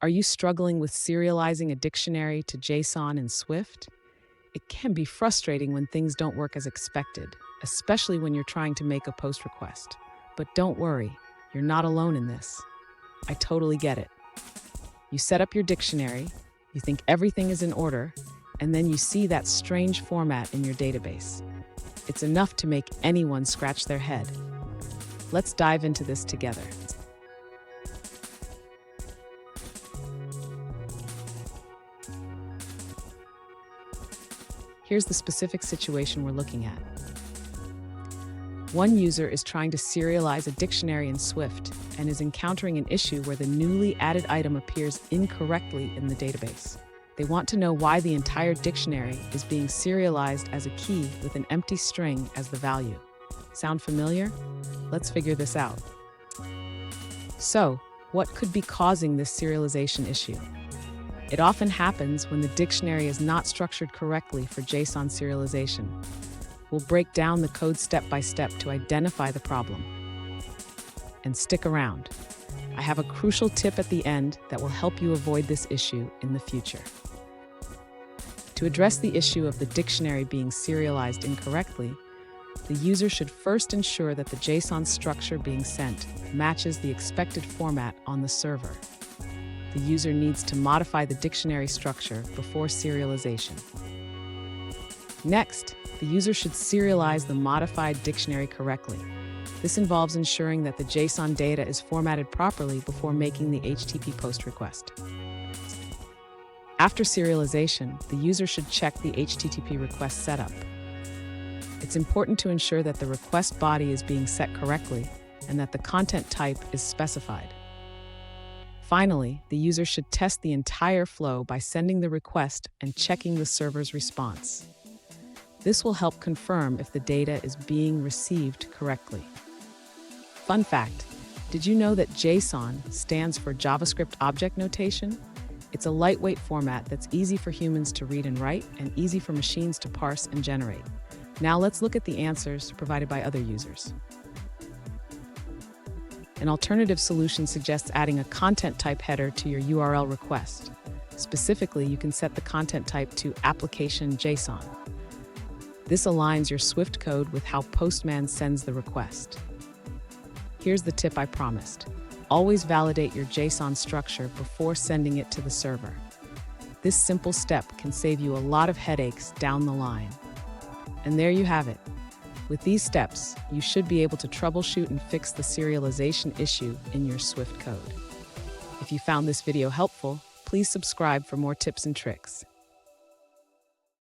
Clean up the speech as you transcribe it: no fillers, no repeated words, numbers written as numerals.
Are you struggling with serializing a dictionary to JSON in Swift? It can be frustrating when things don't work as expected, especially when you're trying to make a post request. But don't worry, you're not alone in this. I totally get it. You set up your dictionary, you think everything is in order, and then you see that strange format in your database. It's enough to make anyone scratch their head. Let's dive into this together. Here's the specific situation we're looking at. One user is trying to serialize a dictionary in Swift and is encountering an issue where the newly added item appears incorrectly in the database. They want to know why the entire dictionary is being serialized as a key with an empty string as the value. Sound familiar? Let's figure this out. So, what could be causing this serialization issue? It often happens when the dictionary is not structured correctly for JSON serialization. We'll break down the code step by step to identify the problem. And stick around. I have a crucial tip at the end that will help you avoid this issue in the future. To address the issue of the dictionary being serialized incorrectly, the user should first ensure that the JSON structure being sent matches the expected format on the server. The user needs to modify the dictionary structure before serialization. Next, the user should serialize the modified dictionary correctly. This involves ensuring that the JSON data is formatted properly before making the HTTP post request. After serialization, the user should check the HTTP request setup. It's important to ensure that the request body is being set correctly and that the content type is specified. Finally, the user should test the entire flow by sending the request and checking the server's response. This will help confirm if the data is being received correctly. Fun fact, did you know that JSON stands for JavaScript Object Notation? It's a lightweight format that's easy for humans to read and write and easy for machines to parse and generate. Now let's look at the answers provided by other users. An alternative solution suggests adding a content type header to your URL request. Specifically, you can set the content type to application JSON. This aligns your Swift code with how Postman sends the request. Here's the tip I promised. Always validate your JSON structure before sending it to the server. This simple step can save you a lot of headaches down the line. And there you have it. With these steps, you should be able to troubleshoot and fix the serialization issue in your Swift code. If you found this video helpful, please subscribe for more tips and tricks.